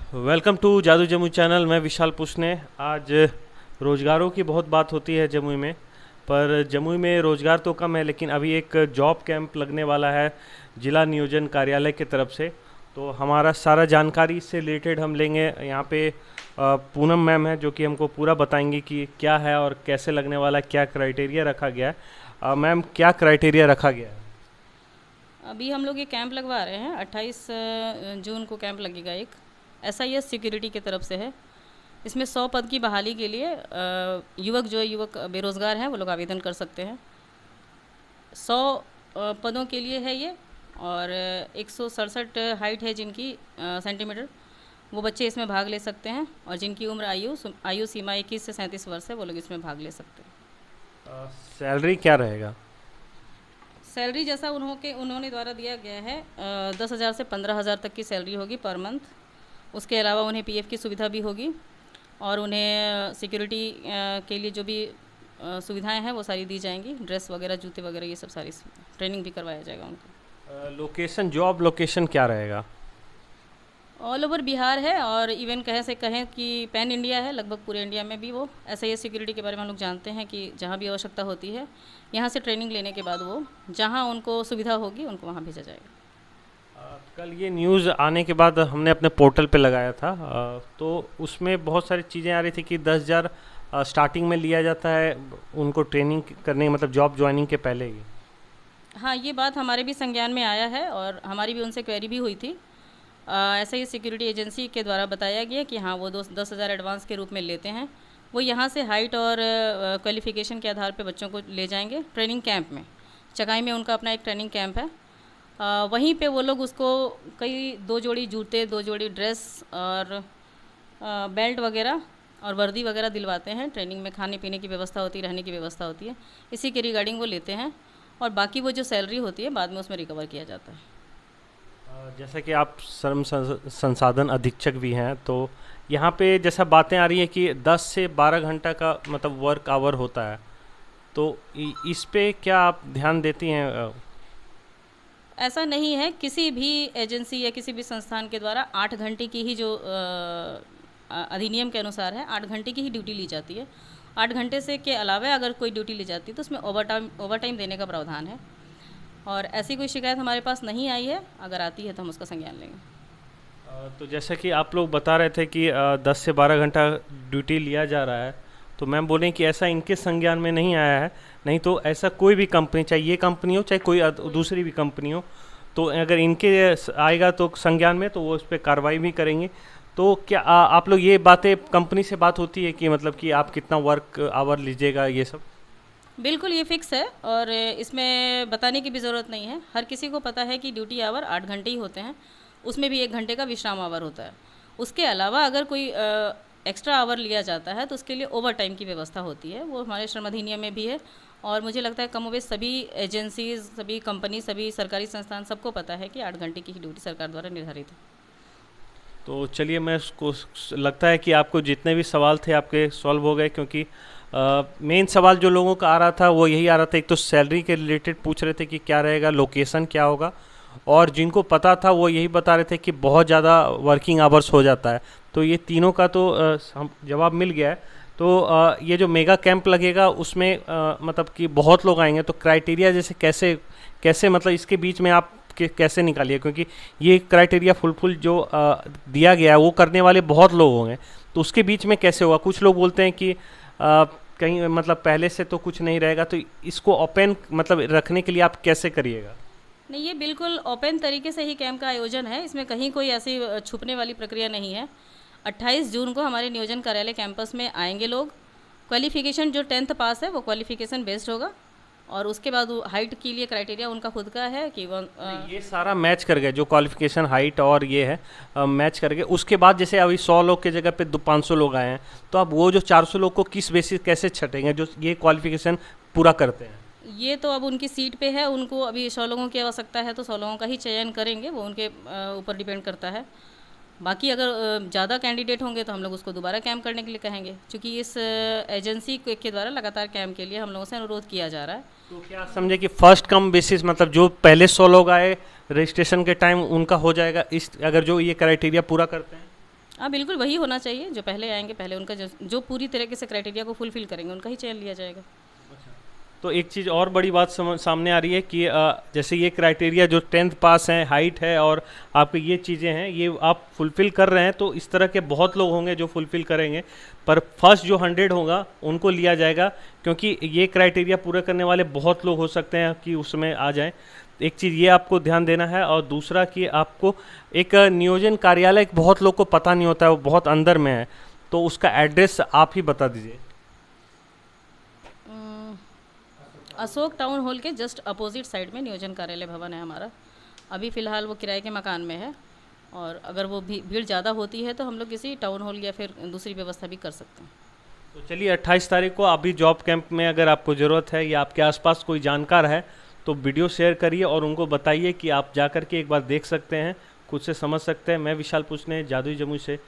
Welcome to जादू Jamui channel. मैं विशाल पुष्ने। आज रोज़गारों की बहुत बात होती है जमुई में, पर जमुई में रोज़गार तो कम है, लेकिन अभी एक जॉब कैंप लगने वाला है जिला नियोजन कार्यालय की तरफ से। तो हमारा सारा जानकारी इससे रिलेटेड हम लेंगे। यहाँ पे पूनम मैम है जो कि हमको पूरा बताएंगी कि क्या है और कैसे लगने वाला है, क्या क्राइटेरिया रखा गया है। मैम, क्या क्राइटेरिया रखा गया है? अभी हम लोग ये कैंप लगवा रहे हैं। 28 जून को कैंप लगेगा एक। SIS सिक्योरिटी की तरफ से है। इसमें 100 पद की बहाली के लिए युवक बेरोज़गार हैं वो लोग आवेदन कर सकते हैं। 100 पदों के लिए है ये। और 167 हाइट है जिनकी सेंटीमीटर, वो बच्चे इसमें भाग ले सकते हैं। और जिनकी उम्र आयु सीमा 21 से 37 वर्ष है वो लोग इसमें भाग ले सकते हैं। सैलरी क्या रहेगा? सैलरी जैसा उन्होंने द्वारा दिया गया है, 10,000 से 15,000 तक की सैलरी होगी पर मंथ। उसके अलावा उन्हें PF की सुविधा भी होगी और उन्हें सिक्योरिटी के लिए जो भी सुविधाएं हैं वो सारी दी जाएंगी। ड्रेस वगैरह, जूते वगैरह, ये सब सारी ट्रेनिंग भी करवाया जाएगा उनको। लोकेशन, जॉब लोकेशन क्या रहेगा? ऑल ओवर बिहार है और इवन कहें कि पैन इंडिया है, लगभग पूरे इंडिया में भी। वो SIS सिक्योरिटी के बारे में हम लोग जानते हैं कि जहाँ भी आवश्यकता होती है, यहाँ से ट्रेनिंग लेने के बाद वो जहाँ उनको सुविधा होगी उनको वहाँ भेजा जाएगा। कल ये न्यूज़ आने के बाद हमने अपने पोर्टल पे लगाया था, तो उसमें बहुत सारी चीज़ें आ रही थी कि 10,000 स्टार्टिंग में लिया जाता है उनको ट्रेनिंग करने, मतलब जॉब ज्वाइनिंग के पहले ही। हाँ, ये बात हमारे भी संज्ञान में आया है और हमारी भी उनसे क्वेरी भी हुई थी। ऐसा ही सिक्योरिटी एजेंसी के द्वारा बताया गया कि हाँ, वो 10,000 एडवांस के रूप में लेते हैं। वो यहाँ से हाइट और क्वालिफ़िकेशन के आधार पे बच्चों को ले जाएंगे ट्रेनिंग कैंप में। चकाई में उनका अपना एक ट्रेनिंग कैंप है। वहीं पे वो लोग उसको कई 2 जोड़ी जूते, 2 जोड़ी ड्रेस और बेल्ट वगैरह और वर्दी वगैरह दिलवाते हैं। ट्रेनिंग में खाने पीने की व्यवस्था होती है, रहने की व्यवस्था होती है। इसी के रिगार्डिंग वो लेते हैं और बाकी वो जो सैलरी होती है बाद में उसमें रिकवर किया जाता है। जैसा कि आप श्रम संसाधन अधीक्षक भी हैं, तो यहाँ पे जैसा बातें आ रही है कि 10 से 12 घंटा का मतलब वर्क आवर होता है, तो इस पे क्या आप ध्यान देती हैं? ऐसा नहीं है, किसी भी एजेंसी या किसी भी संस्थान के द्वारा 8 घंटे की ही जो अधिनियम के अनुसार है 8 घंटे की ही ड्यूटी ली जाती है। 8 घंटे से के अलावा अगर कोई ड्यूटी ली जाती है तो उसमें ओवर टाइम देने का प्रावधान है। और ऐसी कोई शिकायत हमारे पास नहीं आई है। अगर आती है तो हम उसका संज्ञान लेंगे। तो जैसा कि आप लोग बता रहे थे कि 10 से 12 घंटा ड्यूटी लिया जा रहा है, तो मैम बोलें कि ऐसा इनके संज्ञान में नहीं आया है। नहीं तो ऐसा कोई भी कंपनी, चाहे ये कंपनी हो चाहे कोई दूसरी भी कंपनी हो, तो अगर इनके आएगा तो संज्ञान में, तो वो उस पर कार्रवाई भी करेंगे। तो क्या आप लोग ये बातें कंपनी से बात होती है कि मतलब कि आप कितना वर्क आवर लीजिएगा, ये सब? बिल्कुल, ये फिक्स है और इसमें बताने की भी ज़रूरत नहीं है। हर किसी को पता है कि ड्यूटी आवर 8 घंटे ही होते हैं। उसमें भी 1 घंटे का विश्राम आवर होता है। उसके अलावा अगर कोई एक्स्ट्रा आवर लिया जाता है तो उसके लिए ओवर टाइम की व्यवस्था होती है। वो हमारे श्रम अधिनियम में भी है और मुझे लगता है कमोबेश सभी एजेंसीज, सभी कंपनी, सभी सरकारी संस्थान, सबको पता है कि 8 घंटे की ही ड्यूटी सरकार द्वारा निर्धारित है। तो चलिए, मैं उसको, लगता है कि आपको जितने भी सवाल थे आपके सॉल्व हो गए, क्योंकि मेन सवाल जो लोगों का आ रहा था वो यही आ रहा था। एक तो सैलरी के रिलेटेड पूछ रहे थे कि क्या रहेगा, लोकेशन क्या होगा, और जिनको पता था वो यही बता रहे थे कि बहुत ज़्यादा वर्किंग आवर्स हो जाता है। तो ये तीनों का तो हम जवाब मिल गया है। तो ये जो मेगा कैंप लगेगा उसमें मतलब कि बहुत लोग आएंगे, तो क्राइटेरिया जैसे कैसे कैसे मतलब इसके बीच में आप कैसे निकालिए, क्योंकि ये क्राइटेरिया फुलफिल जो दिया गया है वो करने वाले बहुत लोग होंगे, तो उसके बीच में कैसे होगा? कुछ लोग बोलते हैं कि कहीं मतलब पहले से तो कुछ नहीं रहेगा, तो इसको ओपन मतलब रखने के लिए आप कैसे करिएगा? नहीं, ये बिल्कुल ओपन तरीके से ही कैंप का आयोजन है। इसमें कहीं कोई ऐसी छुपने वाली प्रक्रिया नहीं है। 28 जून को हमारे नियोजन कार्यालय कैंपस में आएंगे लोग। क्वालिफिकेशन जो 10th पास है वो क्वालिफिकेशन बेस्ड होगा और उसके बाद हाइट के लिए क्राइटेरिया उनका खुद का है कि वो ये सारा मैच कर गए, जो क्वालिफिकेशन, हाइट और ये है मैच कर गए। उसके बाद जैसे अभी 100 लोग के जगह पे 500 लोग आए हैं, तो अब वो जो 400 लोग को किस बेसिस कैसे छटेंगे जो ये क्वालिफिकेशन पूरा करते हैं? ये तो अब उनकी सीट पे है। उनको अभी 100 लोगों की आवश्यकता है तो 100 लोगों का ही चयन करेंगे। वो उनके ऊपर डिपेंड करता है। बाकी अगर ज़्यादा कैंडिडेट होंगे तो हम लोग उसको दोबारा कैंप करने के लिए कहेंगे, क्योंकि इस एजेंसी के द्वारा लगातार कैंप के लिए हम लोगों से अनुरोध किया जा रहा है। तो क्या समझे कि फर्स्ट कम बेसिस, मतलब जो पहले 100 लोग आए रजिस्ट्रेशन के टाइम उनका हो जाएगा इस, अगर जो ये क्राइटेरिया पूरा करते हैं? हाँ बिल्कुल वही होना चाहिए, जो पहले आएंगे पहले उनका जो पूरी तरीके से क्राइटेरिया को फुलफिल करेंगे उनका ही चयन लिया जाएगा। तो एक चीज़ और बड़ी बात सामने आ रही है कि जैसे ये क्राइटेरिया जो 10th पास हैं, हाइट है और आपकी ये चीज़ें हैं, ये आप फुलफ़िल कर रहे हैं, तो इस तरह के बहुत लोग होंगे जो फुलफ़िल करेंगे, पर फर्स्ट जो 100 होगा उनको लिया जाएगा, क्योंकि ये क्राइटेरिया पूरा करने वाले बहुत लोग हो सकते हैं कि उसमें आ जाएं। एक चीज़ ये आपको ध्यान देना है, और दूसरा कि आपको एक नियोजन कार्यालय बहुत लोग को पता नहीं होता है, वो बहुत अंदर में है, तो उसका एड्रेस आप ही बता दीजिए। अशोक टाउन हॉल के जस्ट अपोजिट साइड में नियोजन कार्यालय भवन है हमारा। अभी फ़िलहाल वो किराए के मकान में है, और अगर वो भीड़ ज़्यादा होती है तो हम लोग किसी टाउन हॉल या फिर दूसरी व्यवस्था भी कर सकते हैं। तो चलिए 28 तारीख को अभी जॉब कैंप में अगर आपको ज़रूरत है या आपके आसपास कोई जानकार है तो वीडियो शेयर करिए और उनको बताइए कि आप जा कर के एक बार देख सकते हैं, खुद से समझ सकते हैं। मैं विशाल पूछने, जादुई जमुई से।